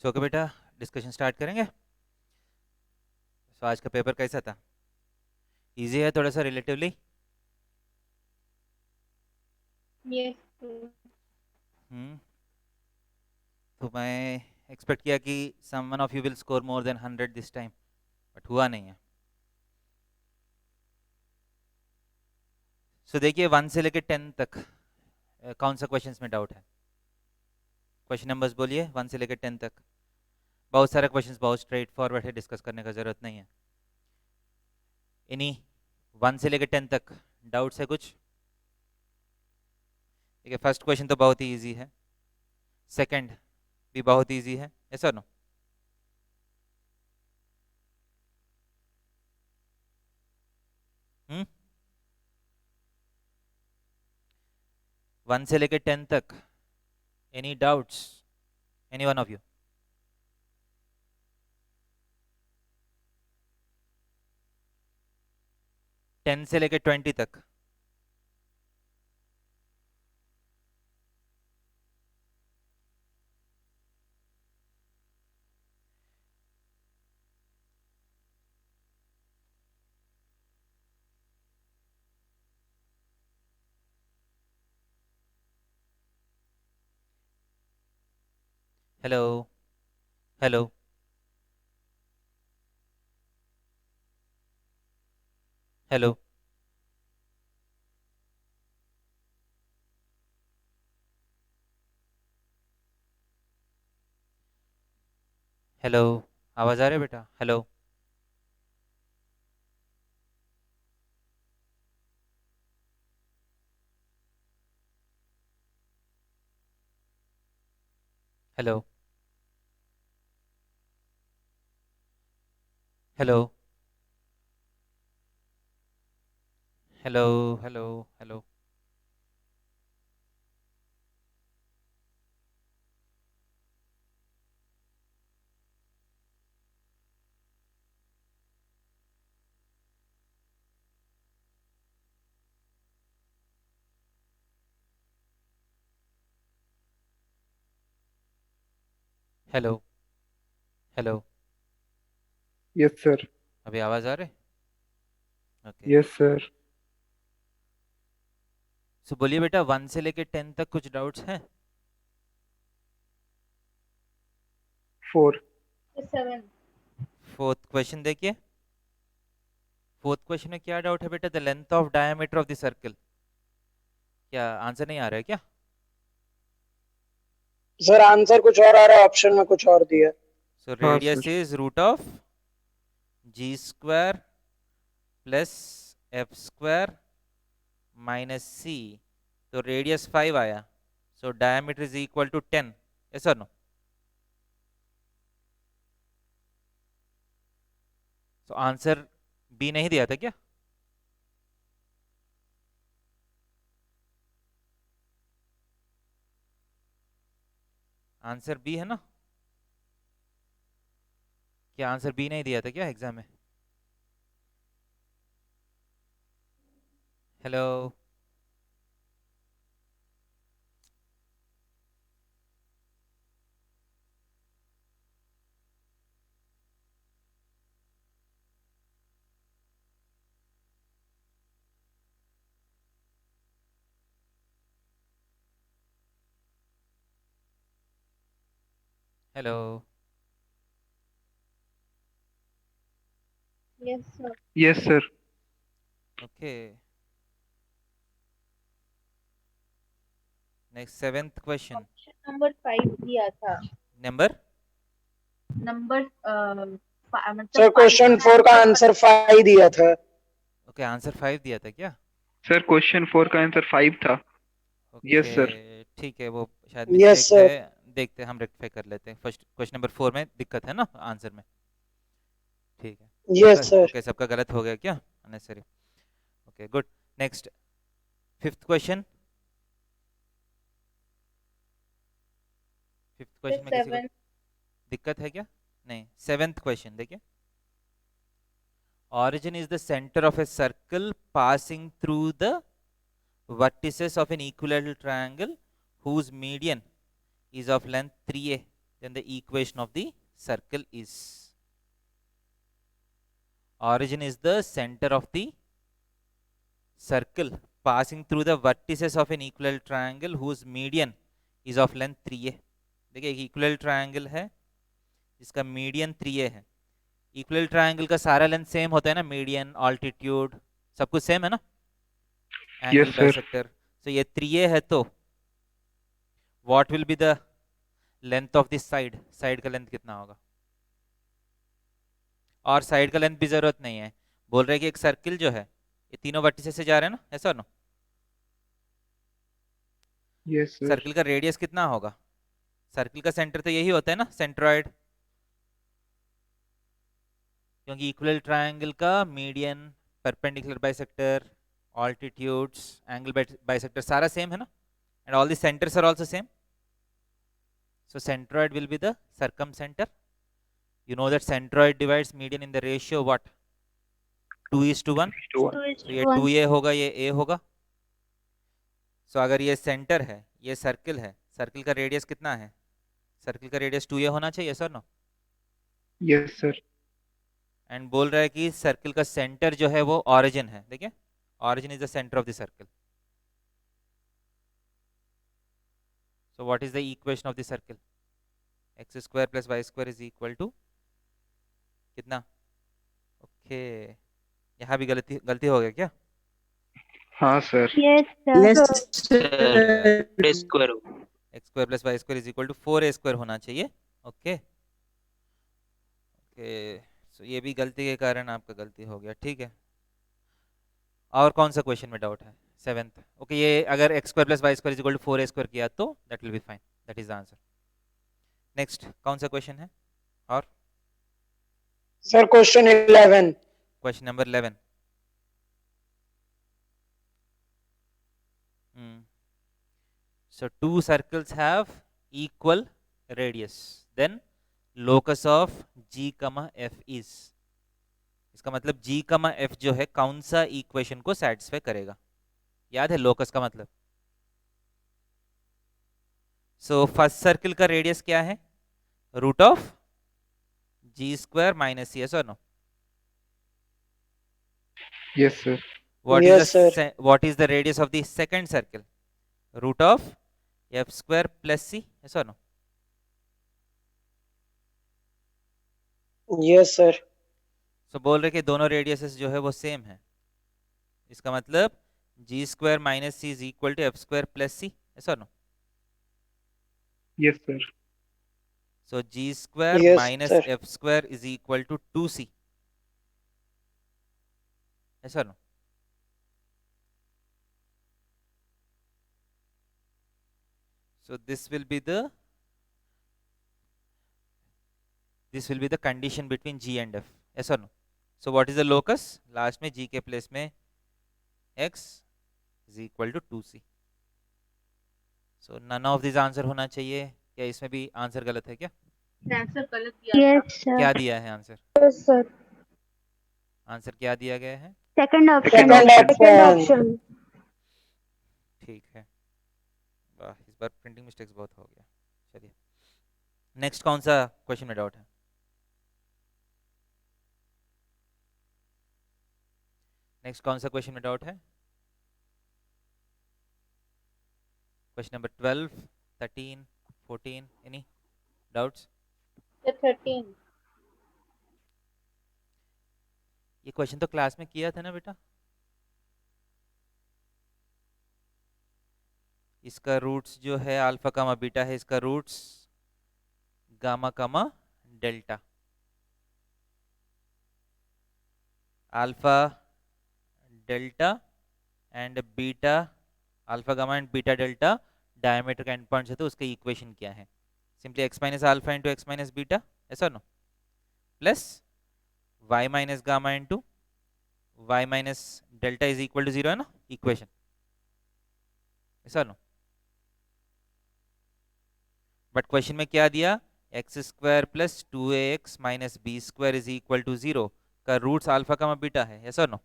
सो के बेटा discussion start करेंगे। आज का पेपर कैसा था? इजी है थोड़ा सा रिलेटिवली? यस। हम्म। तो मैं एक्सपेक्ट किया कि someone of you will score more than 100 this time, but हुआ नहीं है। सो देखिए 1 से लेकर 10 तक कौन सा क्वेश्चंस में डाउट है? क्वेश्चन नंबर्स बोलिए 1 से लेकर 10 तक। बहुत सारे क्वेश्चंस बहुत स्ट्रेट फॉरवर्ड है, डिस्कस करने का ज़रूरत नहीं है। इन्हीं 1 से लेकर 10 तक डाउट्स है कुछ? ठीक है, फर्स्ट क्वेश्चन तो बहुत ही ईजी है, सेकंड भी बहुत ईजी है, ऐसा नो? हम्म। 1 से लेकर 10 तक any doubts, any one of you? 10 से लेकर 20 तक? Hello, hello, hello. हेलो, आवाज़ आ रही है बेटा? Hello, hello, hello, hello, hello, hello. Hello, hello. Yes sir. अभी आवाज़ आ रही? ओके। Yes sir. सो बोलिए बेटा 1 से लेकर 10 तक कुछ डाउट्स हैं? 4। 7। फोर्थ क्वेश्चन देखिए। फोर्थ क्वेश्चन में क्या डाउट है बेटा? The length of diameter of the circle. क्या आंसर नहीं आ रहा है क्या? सर आंसर कुछ और आ रहा है, ऑप्शन में कुछ और दिया है। सो हाँ radius sir. Is root of g square plus f square minus c. तो रेडियस 5 आया, so diameter is equal to 10, yes और नो? तो आंसर बी नहीं दिया था क्या? आंसर बी है ना? क्या आंसर बी नहीं दिया था क्या एग्जाम में? Hello, hello. Yes sir. Yes sir. Okay, next seventh question. Option number 5 दिया था। नंबर? नंबर मतलब सर 5 क्वेश्चन का 4 का आंसर आंसर 5 दिया था। ओके, आंसर 5 दिया था क्या? सर क्वेश्चन 4 का आंसर 5 था। Yes okay, sir. ठीक है, वो शायद यस मिस्टेक है। सर। देखते हैं, हम रेक्टिफाई कर लेते हैं। फर्स्ट क्वेश्चन नंबर 4 में दिक्कत है ना आंसर में? ठीक है। सबका यस सर। ओके, सबका गलत हो गया क्या? Unnecessary. Okay, good. Next, fifth question. Fifth question में किसी को 7। दिक्कत है क्या? नहीं, सेवेंथ क्वेश्चन देखिए। origin is the center of a circle passing through the vertices of an equilateral triangle whose median is of length 3a. then the equation of the circle is origin is the center of the circle passing through the vertices of an equilateral triangle whose median is of length 3a. देखिए एक equilateral triangle है जिसका median 3a है. Equilateral triangle का सारा length same होता है ना, मीडियन ऑल्टीट्यूड सब कुछ सेम है ना, एंगल Yes, sir. बाइसेक्टर. सो ये 3a है तो what will be the length of this side, side का लेंथ कितना होगा. और साइड का लेंथ भी जरूरत नहीं है, बोल रहे हैं कि एक सर्किल जो है ये तीनों वर्टिसेस से जा रहे हैं ना, ऐसा ना. Yes, sir. सर्किल का रेडियस कितना होगा, सर्किल का सेंटर तो यही होता है ना, सेंट्रॉइड. क्योंकि इक्विलेटरल ट्रायंगल का median, perpendicular bisector, altitudes, angle bisector सारा सेम है ना, and all the centres are also same. So centroid will be the circumcentre. You know that centroid divides median in the ratio what? 2:1. तो ये 2a होगा, ये a होगा. सो अगर ये सेंटर है, ये सर्किल है, सर्किल का रेडियस कितना है, सर्किल का रेडियस 2a होना चाहिए sir no. Yes, sir. And बोल रहा है कि सर्किल का सेंटर जो है वो ऑरिजिन है. देखिए origin is the centre of the circle. So what is the equation of the circle, x square plus y square is equal to कितना. ओके यहाँ भी गलती हो गया क्या. हाँ sir. x square plus y square is equal to 4a square होना चाहिए. ओके ओके, सो ये भी गलती के कारण आपका गलती हो गया. ठीक है, और कौन सा क्वेश्चन में डाउट है, 7th. ओके, ये अगर x square plus y square is equal to 4a square किया तो that will be fine, that is the answer. Next कौन सा क्वेश्चन है, और sir question 11. Question number 11. So two circles have equal radius, then locus of g, f is. इसका मतलब g, f जो है कौन सा इक्वेशन को सेटिस्फाई करेगा, याद है लोकस का मतलब. सो फर्स्ट सर्किल का रेडियस क्या है, root of g square minus c, और no. Yes, sir. What is the radius of the second circle, root of f square plus c, yes or no. Yes sir. So बोल रहे कि दोनों radiuses जो है वो सेम है, इसका मतलब g square minus c is equal to f square plus c, yes or no. Yes, sir. So g square Yes, minus sir. F square is equal to 2c, yes or no. So this will be the condition between g and f, yes or no. So what is the locus, last में g के place में x is equal to 2c. So none of these answer होना चाहिए. क्या इसमें भी answer गलत है क्या, आंसर गलत दिया था. क्या दिया है आंसर, यस सर. आंसर क्या दिया गया है. Second option. ठीक है, वाह इस बार प्रिंटिंग मिस्टेक्स बहुत हो गया. चलिए नेक्स्ट कौन सा क्वेश्चन में डाउट है. नेक्स्ट कौन सा क्वेश्चन में डाउट है, क्वेश्चन नंबर 12, 13, 14, एनी डाउट्स. 13. ये क्वेश्चन तो क्लास में किया था ना बेटा. इसका रूट्स जो है अल्फा कामा बीटा है, इसका roots gamma comma delta. Alpha delta and beta, alpha gamma and beta delta diameter का एंड पॉइंट्स है, तो उसका इक्वेशन क्या है, simply x minus alpha into x minus beta, ऐसा no, plus y minus gamma into y minus delta is equal to 0 है ना equation, ऐसा नो. बट क्वेश्चन में क्या दिया, x square plus 2ax minus b square is equal to 0 का roots alpha कामा beta है, ऐसा नो.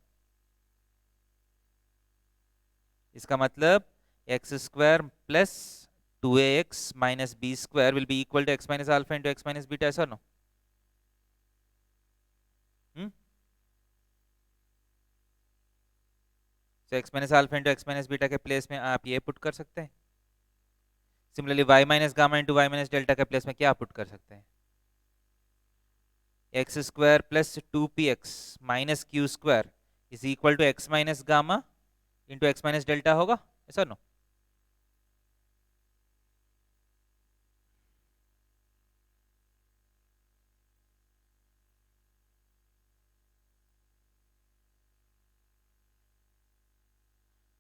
इसका मतलब x square plus 2ax minus b square will be equal to x minus alpha into x minus beta, yes or no? तो x minus alpha into x minus beta के place में आप ये put कर सकते हैं. Similarly y minus gamma into y minus delta के place में क्या पुट कर सकते हैं? x square plus 2px minus q square is equal to x minus gamma into x minus delta होगा, ऐसा नो?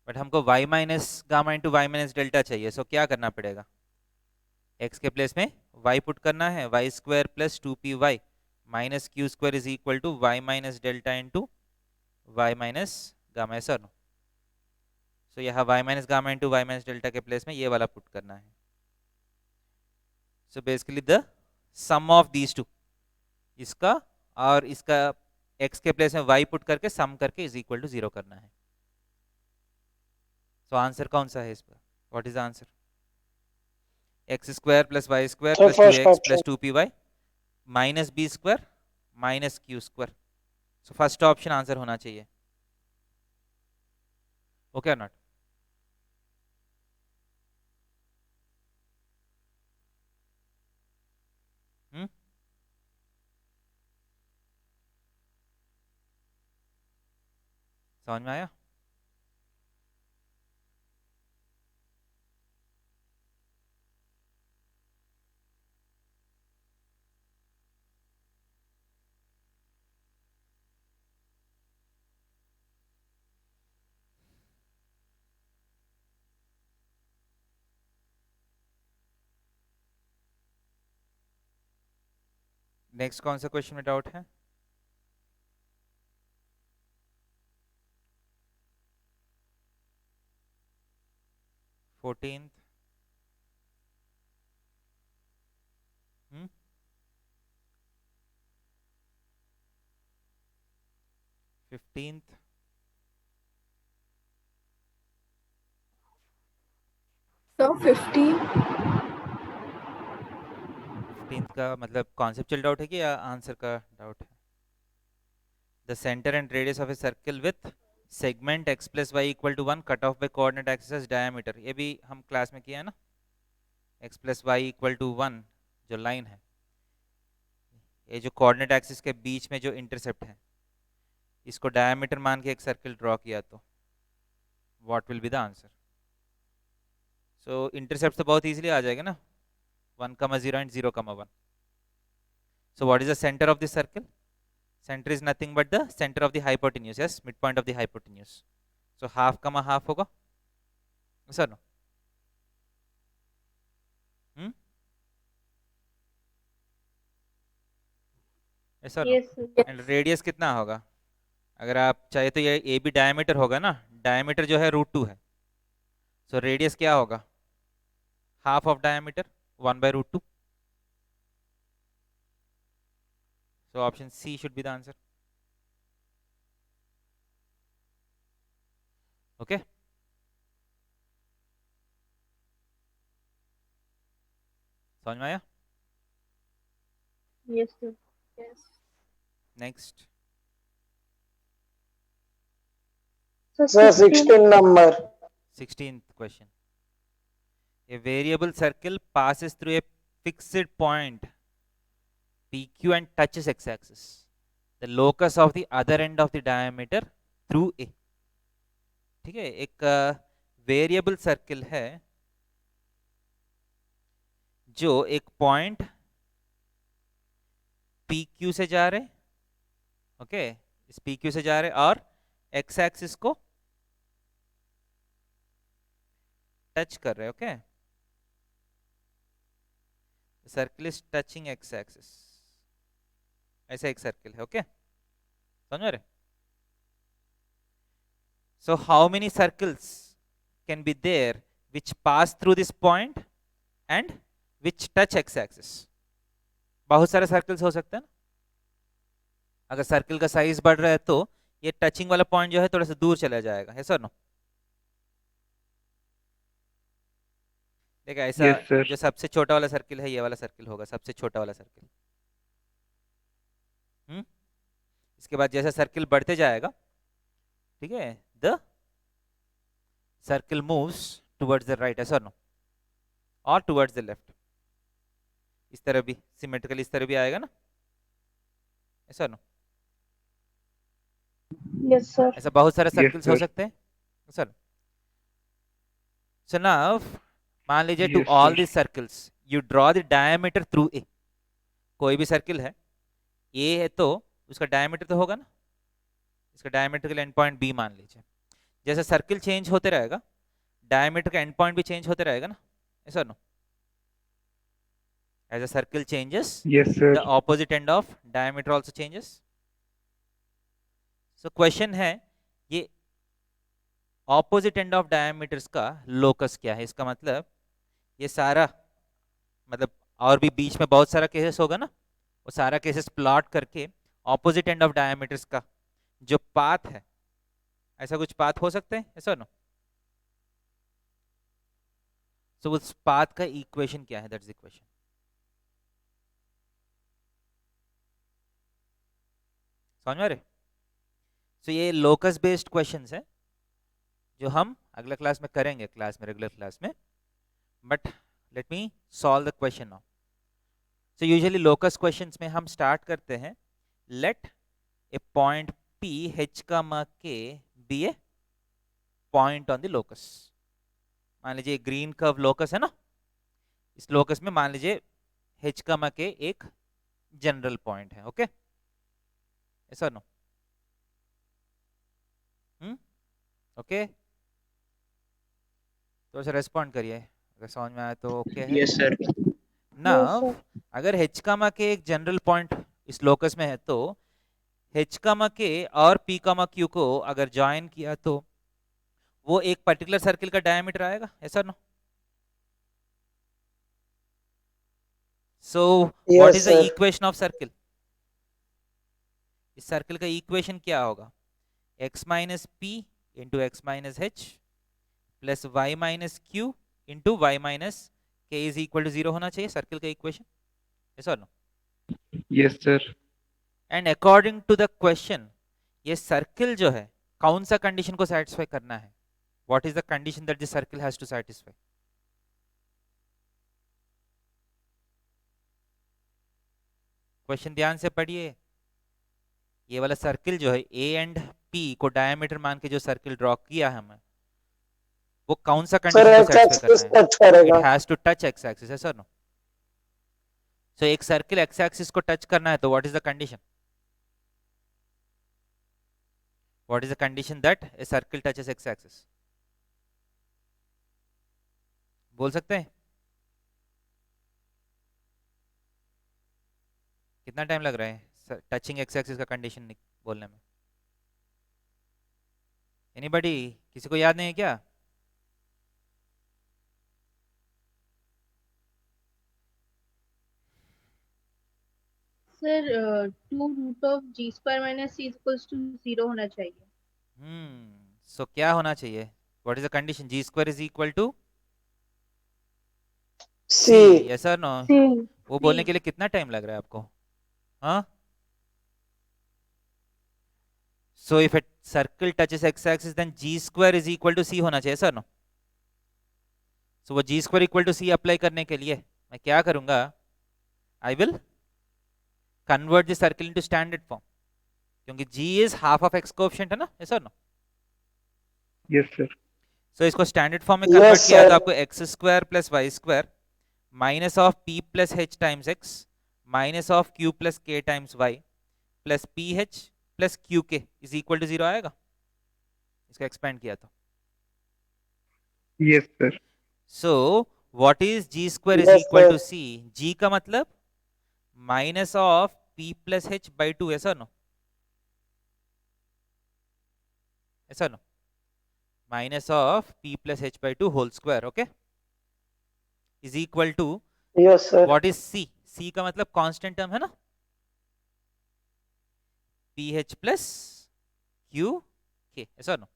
बट हमको y minus gamma into y minus delta चाहिए, सो क्या करना पड़ेगा? x के प्लेस में y पुट करना है, y square plus 2py minus q square is equal to y minus delta into y minus gamma, ऐसा नो? सो यहाँ y minus gamma into y minus delta के प्लेस में ये वाला पुट करना है. So basically the sum of these two, इसका और इसका x के प्लेस में y पुट करके सम करके इज इक्वल टू 0 करना है. तो आंसर कौन सा है इस पर? What is the answer? X square plus y square plus 2x plus 2py minus b square minus q square. So first option answer होना चाहिए. ओके और नॉट? समझ में आया? नेक्स्ट कौन सा क्वेश्चन में डाउट है? फोर्टीन. 15th. So 15. 15th का मतलब कॉन्सेप्चुअल डाउट है कि या आंसर का डाउट है? The centre and radius of a circle with segment x plus y equal to 1 cut off by coordinate axis diameter. ये भी हम क्लास में किया है ना, x plus y equal to 1 जो लाइन है, ये जो कोऑर्डिनेट एक्सिस के बीच में जो इंटरसेप्ट है, इसको डायमीटर मान के एक सर्कल ड्रॉ किया तो what will be the answer? So intercept तो बहुत इजीली आ जाएगा ना, 1,0 and 0,1. So what is the center of this circle? Center is nothing but the center of the hypotenuse. Yes, midpoint of the hypotenuse. So half comma half होगा, sir? No. Yes or no? Yes. And radius कितना होगा? अगर आप चाहे तो ये A B diameter होगा ना, डायमीटर जो है √2 है. सो रेडियस क्या होगा? Half of diameter 1/√2. So option C should be the answer. Okay. समझ में आया? Yes, sir. Yes. Next. Sir, 16 number. 16th question. A variable circle passes through a fixed point PQ and touches x-axis. The locus of the other end of the diameter through A. ठीक है, एक variable circle है जो एक point PQ से जा रहे, okay, इस PQ से जा रहे और एक्स एक्सिस को टच कर रहे, okay. Circle is touching x axis, ऐसा एक सर्कल है, ओके. समझ रहे? So how many circles can be there which pass through this point and which touch x-axis? बहुत सारे सर्कल्स हो सकते हैं ना. अगर सर्कल का साइज बढ़ रहा है तो ये टचिंग वाला पॉइंट जो है थोड़ा सा दूर चला जाएगा, है सर? नो. देखा ऐसा Yes, sir. जो सबसे छोटा वाला सर्किल है ये वाला सर्किल होगा, सबसे छोटा वाला सर्किल। इसके बाद जैसा सर्किल बढ़ते जाएगा, ठीक है, the circle moves towards the right, ऐसा नो, और टुवर्ड्स द लेफ्ट। इस तरह भी सिमेट्रिकल इस तरह भी आएगा ना, ऐसा नो। Yes, sir. ऐसा बहुत सारे Yes, सर्किल्स हो sir. सकते हैं, सर। सो नाउ मान लीजिए two Yes, all sir. This circles you draw the diameter through A. कोई भी सर्किल है, ए है तो उसका डायमीटर तो होगा ना, इसका डायमीटर का एंड पॉइंट बी मान लीजिए। जैसे सर्किल चेंज होते रहेगा, डायमीटर का एंड पॉइंट भी चेंज होते रहेगा ना, ऐसा no. As a circle changes, Yes, sir. the opposite end of diameter also changes. So question है, ये opposite end of diameters का locus क्या है? इसका मतलब ये सारा, मतलब और भी बीच में बहुत सारा केसेस होगा ना, वो सारा केसेस प्लॉट करके opposite end of diameters का जो पाथ है, ऐसा कुछ पाथ हो सकते हैं, ऐसा नो। सो उस पाथ का इक्वेशन क्या है? That's the equation. समझ में आ रहे? सो ये लोकस बेस्ड क्वेश्चंस है जो हम अगले क्लास में करेंगे, क्लास में, रेगुलर क्लास में। But let me solve the question now. So usually locus questions में हम स्टार्ट करते हैं, let a point P H comma K be a point on the locus. मान लीजिए ग्रीन कर्व लोकस है ना, इस लोकस में मान लीजिए एच कमा के एक जनरल पॉइंट है, ओके, ऐसा नो, ओके। तो ऐसे रेस्पॉन्ड करिए अगर समझ में आया तो ओके है। Yes, sir. ना Yes, sir. अगर एच कामा के एक जनरल पॉइंट इस लोकस में है तो एच कामा के और पी कामा क्यू को अगर ज्वाइन किया तो वो एक पर्टिकुलर सर्किल का डायमीटर आएगा, ऐसा no. So what Yes, is the sir. Equation of circle? इस सर्किल का इक्वेशन क्या होगा? x minus p into x minus h plus y minus q into y minus k is equal to 0 होना चाहिए circle का equation, ऐसा no. Yes, sir. And according to the question ये circle जो है कौन सा कंडीशन को सेटिस्फाई करना है? What is the condition that the circle has to satisfy? Question ध्यान से पढ़िए। ये वाला सर्किल जो है ए एंड पी को डायमीटर मान के जो सर्किल ड्रॉ किया है हमें, वो कौन सा Sir, कंडीशन को सेटिस्फाई x-axis करना है? touch करेगा. It has to touch x axis, है सर नो। सो एक सर्किल एक्स एक्सिस को टच करना है तो what is the condition? What is the condition that a circle touches x axis? बोल सकते हैं? कितना टाइम लग रहा है टचिंग एक्स एक्सिस का कंडीशन बोलने में? एनीबॉडी? किसी को याद नहीं है क्या? Sir, 2 root of g square minus c equals to 0 होना चाहिए. सो क्या होना चाहिए? What is the condition? G square is equal to c, C. Yes और नो? C. वो C. बोलने के लिए कितना टाइम लग रहा है आपको? हाँ, so if it circle touches x axis then g square is equal to c होना चाहिए, सर नो? सो वो g square equal to c apply करने के लिए मैं क्या करूंगा? I will convert the circle into standard form, क्योंकि g is half of x coefficient है ना, ऐसा नो? Yes, sir. सो इसको स्टैंडर्ड फॉर्म में कन्वर्ट Yes, किया तो sir. आपको x square plus y square minus of P plus H times x minus of Q plus के times Y plus P H plus Q के is equal to 0 आएगा, इसका expand किया तो। Yes, sir. So what is ji square is Yes, equal sir. To सी? जी का मतलब minus of P plus H by 2, ऐसा no? ऐसा no? Minus of P plus H by 2 whole square, okay, is equal to Yes, sir. What is सी? सी का मतलब constant term है ना, P H plus Q के, ऐसा no?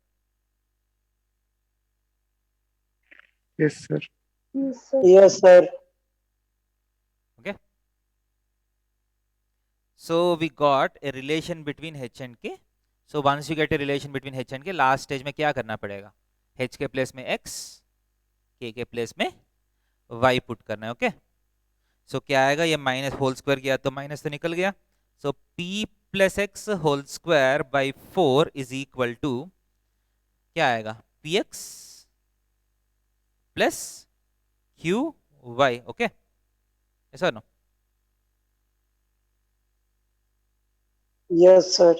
Yes, sir. Yes, sir. Okay. So we got a relation between h and k. So once you get a relation between h and k, last stage में क्या करना पड़ेगा? h के place में x, k के place में y put करना है. ओके. सो क्या आएगा? ये माइनस होल स्क्वायर किया तो माइनस तो निकल गया. So p plus x whole square by 4 is equal to क्या आएगा? px plus qy. ओके, ऐसा no? Yes, sir.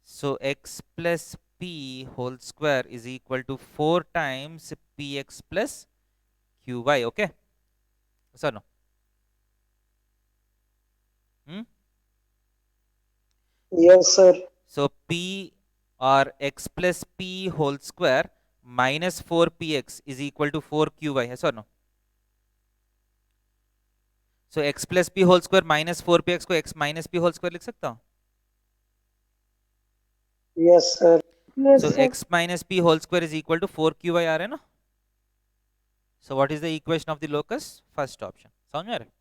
So x plus p whole square is equal to 4 times px plus qy. Okay, so no. Yes, sir. So p or x plus p whole square minus 4px is equal to 4qy. Yes or no? So x plus p whole square minus 4px को x minus p whole square लिख सकता हूँ? Yes, sir. So x minus p whole square is equal to 4qy आ रहा है ना? So what is the equation of the locus? First option. समझ में आ रहा है?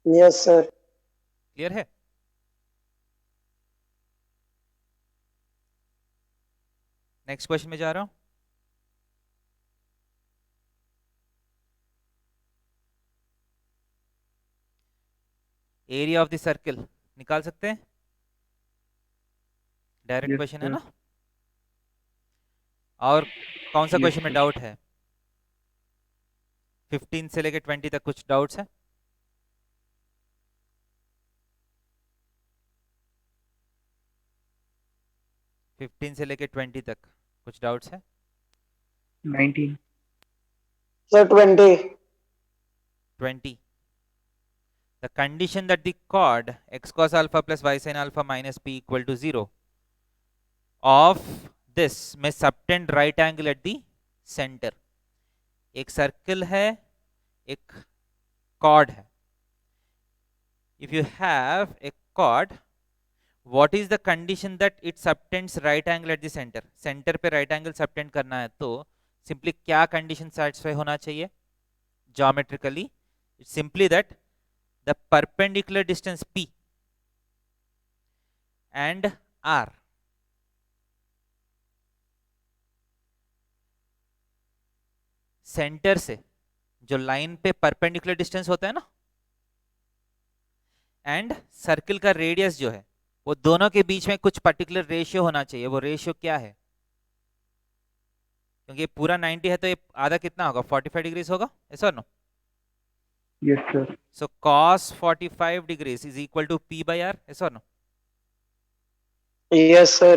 Yes, sir. क्लियर है? नेक्स्ट क्वेश्चन में जा रहा हूं. एरिया ऑफ द सर्कल निकाल सकते हैं? डायरेक्ट Yes, क्वेश्चन है sir. ना? और कौन सा Yes, क्वेश्चन में sir. डाउट है? 15 से लेकर 20 तक कुछ डाउट्स है? फिफ्टीन से लेकर 20 तक कुछ डाउट्स है? 19. Sir, 20. 20. The condition that the chord x cos alpha plus y sin alpha minus p equal to 0 of this may subtend right angle at the center. एक सर्कल है, एक chord है. If you have a chord, what is the condition that it subtends right angle at the center? Center पे right angle subtend करना है तो simply क्या condition satisfy होना चाहिए? Geometrically, it's simply that the perpendicular distance p and r centre से जो line पे परपेंडिकुलर डिस्टेंस होता है ना, एंड सर्कल का रेडियस जो है, वो दोनों के बीच में कुछ पर्टिकुलर रेशियो होना चाहिए. वो रेशियो क्या है? क्योंकि ये पूरा 90 है तो ये आधा कितना होगा? 45 डिग्रीज होगा. ऐसा no? Yes, sir. So cos 45 degrees is equal to p by r. ऐसा no? Yes, sir.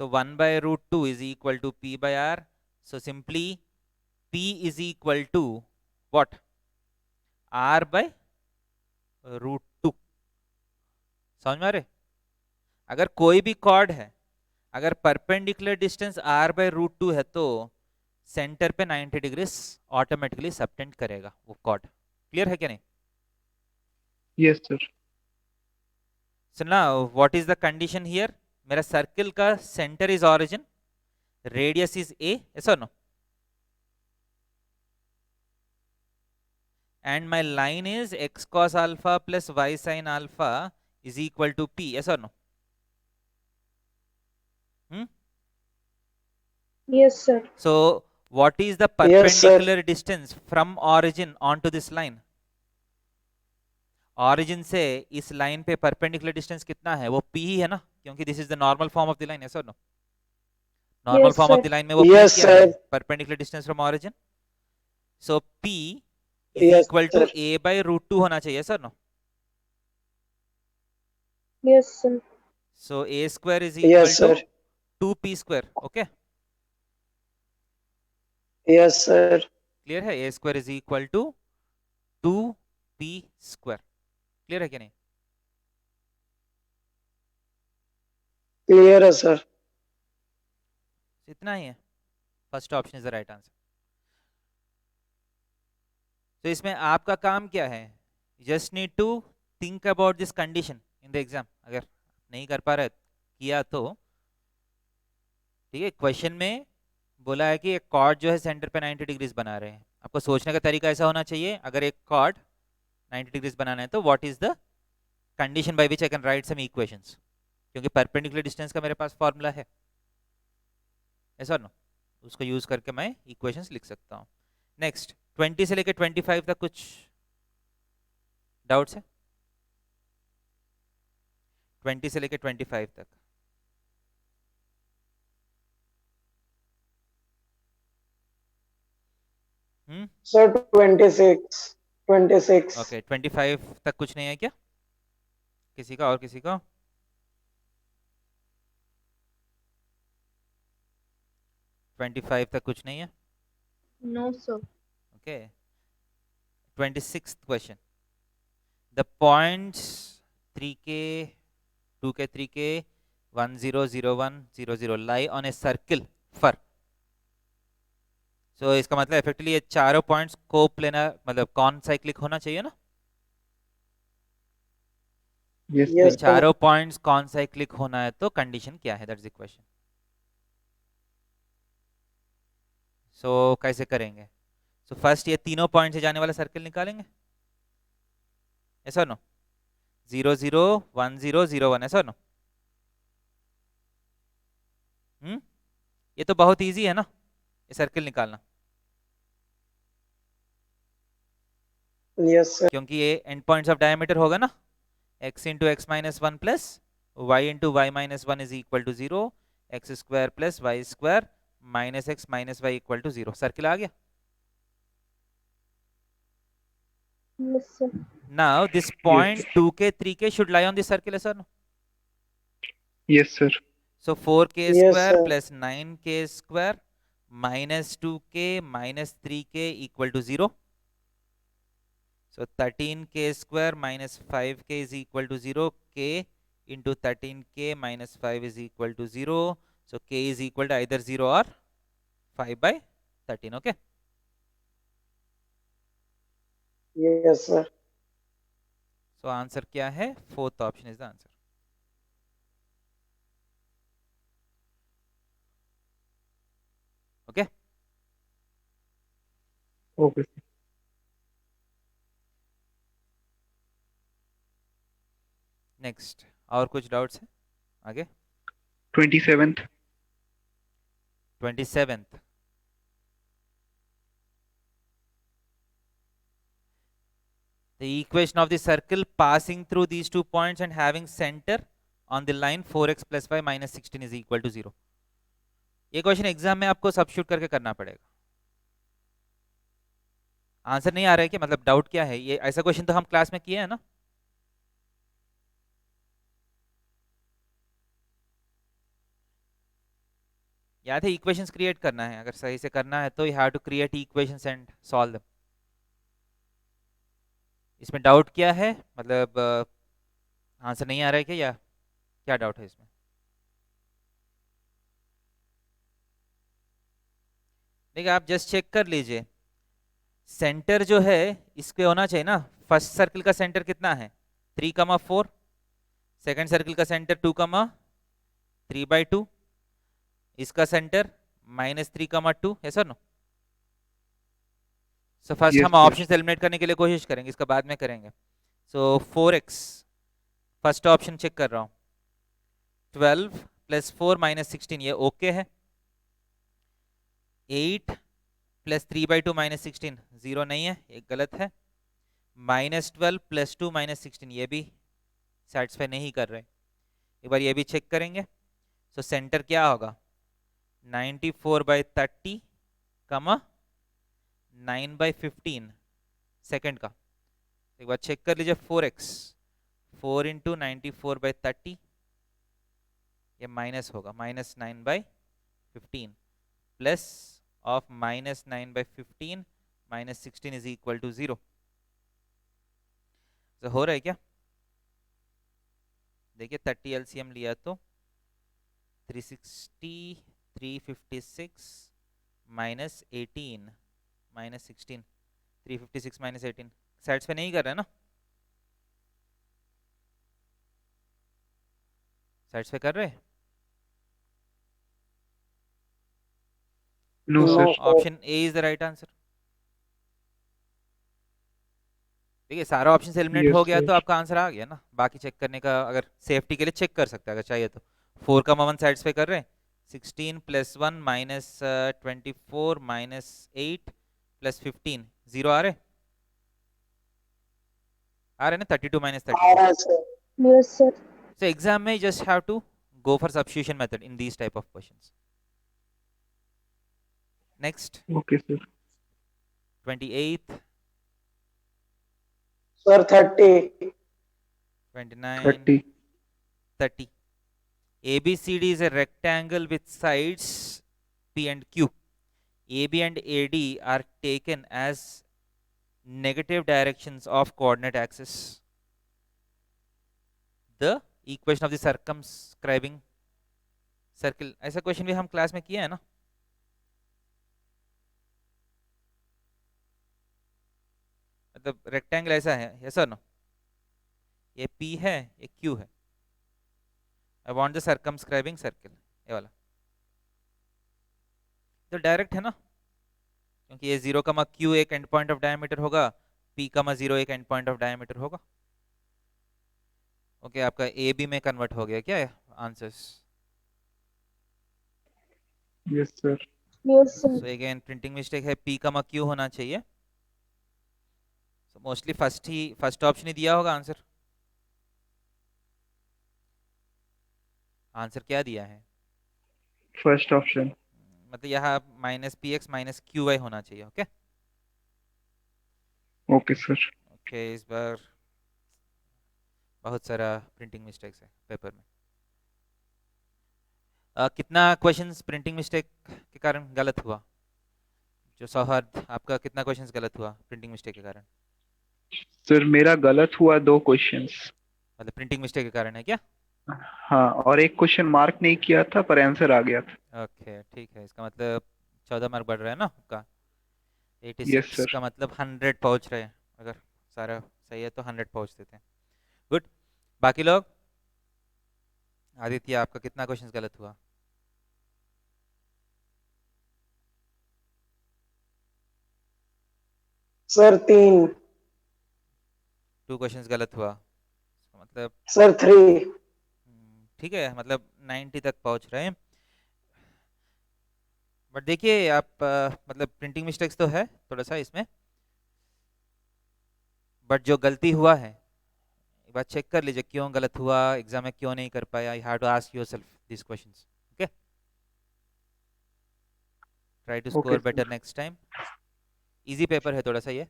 So 1 by root 2 is equal to p by r. So simply p is equal to what? r by root 2. समझ में आ रहे? अगर कोई भी cord है, अगर perpendicular distance r by root 2 है तो सेंटर पे 90 डिग्रीज ऑटोमेटिकली सबटेंड करेगा वो कॉर्ड. क्लियर है क्या नहीं? Yes, sir. So now what is the condition here? मेरा सर्कल का centre is origin, radius is a. ऐसा no? and my line is x cos alpha plus y sin alpha is equal to p. Yes or no? Yes, sir. So what is the Yes, sir. perpendicular distance from origin onto this line? origin से इस line पे perpendicular distance कितना है? वो p ही है ना, क्योंकि this is the normal form of the line. Yes or no? normal Yes, form sir. of the line में वो Yes, p क्या है? sir. perpendicular distance from origin. So p is Yes, equal to sir. a by root 2 होना चाहिए. Yes or no? Yes, sir. So a square is equal Yes, to sir. 2p square. Okay, Yes, sir. Clear है? a square is equal to 2p square. Clear है क्या नहीं? Clear है, sir. इतना ही है. First option is the right answer. तो इसमें आपका काम क्या है? Just need to think about this condition in the exam. अगर नहीं कर पा रहे किया तो ठीक है, क्वेश्चन में बोला है कि एक कॉर्ड जो है सेंटर पे 90 डिग्रीज बना रहे हैं। आपको सोचने का तरीका ऐसा होना चाहिए, अगर एक कॉर्ड 90 डिग्रीज बनाना है तो what is the condition by which I can write some equations, क्योंकि परपेंडिकुलर डिस्टेंस का मेरे पास फॉर्मूला है, ऐसा नो, उसको यूज करके मैं इक्वेशंस लिख सकता हूँ। नेक्स्ट 20 से लेकर 25 तक कुछ डाउट्स है? 20 से लेकर 25 तक। सर 26 ओके 25 तक कुछ नहीं है क्या किसी का, और किसी का? ट्वेंटी फाइव तक कुछ नहीं है? No sir. Okay 26th question, the points 3k 2k 3k 1 0 0 1 0 0 lie on a circle for, so इसका मतलब इफेक्टिवली ये चारों पॉइंट्स को प्लेनर मतलब कॉन साइक्लिक होना चाहिए ना? Yes, Yes, sir. sir. चारों पॉइंट्स कॉन साइक्लिक होना है तो कंडीशन क्या है, दैट्स द क्वेश्चन। सो कैसे करेंगे? सो फर्स्ट ये तीनों पॉइंट से जाने वाला सर्किल निकालेंगे, ऐसा नो, 0 0 1 0 0 1, ऐसा नो। ये तो बहुत इजी है ना ये सर्किल निकालना, Yes, sir. क्योंकि ये एंड पॉइंट्स ऑफ डायमीटर होगा ना, x into x minus one plus y into y minus one is equal to 0, x square plus y square minus x minus y equal to 0। Circle आ गया। Yes sir. Now this point 2k 3k should lie on this circle, sir, no? Yes, sir. So 4k Yes, square sir. plus 9k square minus 2k minus 3k equal to 0. So 13k square minus 5k is equal to 0. K into 13k minus 5 is equal to 0. So k is equal to either 0 or 5 by 13. Okay. Yes, sir. So answer क्या है? Fourth option is the answer. Okay. Okay. Next. और कुछ doubts है आगे? 27th. 27th. The equation of the circle passing through these 2 points and having center on the line 4x plus 5 minus 16 is equal to 0. ये question exam में आपको substitute करके करना पड़ेगा। आंसर नहीं आ रहा है क्या, मतलब डाउट क्या है? ये ऐसा क्वेश्चन तो हम क्लास में किए हैं ना? याद है इक्वेशंस क्रिएट करना है, अगर सही से करना है तो you have to create equations and solve them. इसमें डाउट क्या है, मतलब आंसर नहीं आ रहा है क्या, या क्या डाउट है इसमें? देखिए आप जस्ट चेक कर लीजिए, सेंटर जो है इसके होना चाहिए ना, फर्स्ट सर्किल का सेंटर कितना है 3,4, सेकंड सर्किल का सेंटर 2,3/2, इसका सेंटर -3,2, ऐसा नो। सो फर्स्ट Yes, हम sir. ऑप्शन एलिमिनेट करने के लिए कोशिश करेंगे, इसका बाद में करेंगे। सो 4x, फर्स्ट ऑप्शन चेक कर रहा हूँ, 12 + 4 - 16 ये ओके है। 8 + 3/2 - 16 0 नहीं है, ये गलत है। -12 + 2 - 16 ये भी सेटिस्फाई नहीं कर रहे, एक बार ये भी चेक करेंगे। सो सेंटर क्या होगा 94/30, 9/15 सेकंड का। एक बार चेक कर लीजिए, 4x 4 × 94/30 ये माइनस होगा -9/15 plus of -9/15 - 16 is equal to 0। तो हो रहा है क्या? देखिए 30 एलसीएम लिया तो 360 356 -18 -16 356 -18 साइड्स पे नहीं कर रहा है ना? सेटिस्फाई कर रहे? नो तो No, sir. sir. Option A is the right answer. देखिए सारा ऑप्शन से एलिमिनेट यस हो गया तो सर। आपका आंसर आ गया ना। बाकी चेक करने का, अगर सेफ्टी के लिए चेक कर सकते हैं अगर चाहिए तो। 4 का 1 सेटिस्फाई कर रहे हैं। 16 + 1 - 24 - 8 + 15 0 आ रहे? आ रहे ना? 32 - आ 32। रहा है sir. Yes, sir. So exam में you just have to go for substitution method in these type of questions. Next, okay sir. 28th, Sir, 30. 29, 30। 30. ABCD is a rectangle with sides P and Q. AB and AD are taken as negative directions of coordinate axis. The equation of the circumscribing circle. ऐसा question भी हम class में किया है ना? मतलब rectangle ऐसा है, यस और नो? ये P है, ये Q है। I want the circumscribing circle, ये वाला। तो डायरेक्ट है ना, क्योंकि ये 0, Q एक एंड पॉइंट ऑफ डायमीटर होगा, P, 0 एक एंड पॉइंट ऑफ डायमीटर होगा। ओके, आपका ए बी में कन्वर्ट हो गया क्या answers? Yes sir. Yes, sir. So again printing mistake है, P, Q होना चाहिए। सो मोस्टली फर्स्ट ऑप्शन ही दिया होगा आंसर। आंसर क्या दिया है? First option. मतलब यहाँ -px - qy होना चाहिए। Okay okay sir. ओके, इस बार बहुत सारा प्रिंटिंग मिस्टेक्स है पेपर में। कितना क्वेश्चंस प्रिंटिंग मिस्टेक के कारण गलत हुआ? जो सौहार्द, आपका कितना क्वेश्चंस गलत हुआ प्रिंटिंग मिस्टेक के कारण? सर मेरा गलत हुआ 2 क्वेश्चंस। मतलब प्रिंटिंग मिस्टेक के कारण है क्या? हाँ, और एक क्वेश्चन मार्क नहीं किया था पर आंसर आ गया था। ओके ठीक है, इसका मतलब 14 मार्क बढ़ रहा है ना आपका। Yes 86 sir. का मतलब 100 पहुंच रहे हैं। अगर सारा सही है तो 100 पहुंच देते हैं। गुड। बाकी लोग, आदित्य आपका कितना क्वेश्चंस गलत हुआ? Sir, 3. 2 क्वेश्चंस गलत हुआ, इसका मतलब Sir, 3. ठीक है, मतलब 90 तक पहुंच रहे हैं। बट देखिए आप मतलब प्रिंटिंग मिस्टेक्स तो है थोड़ा सा इसमें, बट जो गलती हुआ है एक बार चेक कर लीजिए क्यों गलत हुआ, एग्जाम में क्यों नहीं कर पाया। You have to ask yourself this questions. Okay, try to okay score better sir. Next time. Easy paper है थोड़ा सा ये।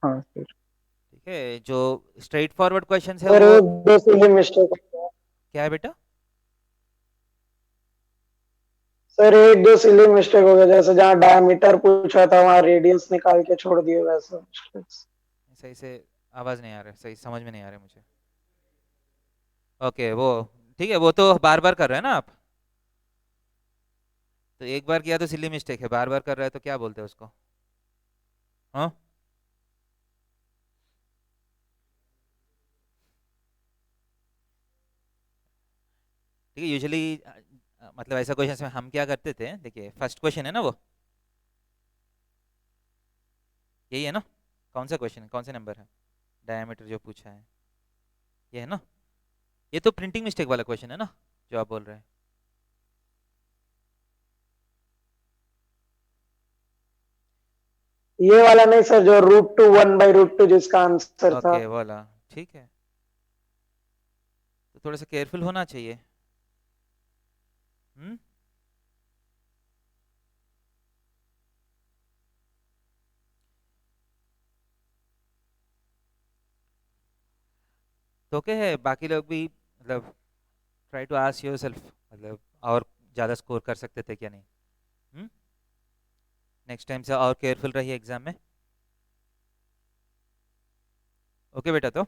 हाँ सर। ठीक है, जो स्ट्रेट फॉरवर्ड क्वेश्चंस है Sir, वो एक दो सिली मिस्टेक हो गया। क्या है बेटा? सर, एक दो सिली मिस्टेक हो गया, जैसे जहाँ डायमीटर पूछा था वहाँ रेडियस निकाल के छोड़ दिए वैसा। सही से आवाज नहीं आ रहा है, सही समझ में नहीं आ रहा है मुझे। ओके वो ठीक है, वो तो बार बार कर रहे हैं ना आप। तो एक बार किया तो सिली मिस्टेक है, बार बार कर रहा है तो क्या बोलते हैं उसको? हाँ, ठीक है। यूजुअली मतलब ऐसा क्वेश्चन में हम क्या करते थे, देखिए फर्स्ट क्वेश्चन है ना वो, यही है ना? कौन सा क्वेश्चन है, कौन सा नंबर है? डायमीटर जो पूछा है ये है ना? ये तो प्रिंटिंग मिस्टेक वाला क्वेश्चन है ना जो आप बोल रहे हैं? ये वाला नहीं सर, जो √2 1/√2 जिसका आंसर था। ओके वाला, ठीक है। तो थोड़ा सा केयरफुल होना चाहिए। हम्म, तो क्या है, बाकी लोग भी मतलब ट्राई टू आस्क योरसेल्फ, मतलब और ज़्यादा स्कोर कर सकते थे क्या नहीं? नेक्स्ट टाइम से और केयरफुल रहिए एग्जाम में। ओके बेटा, तो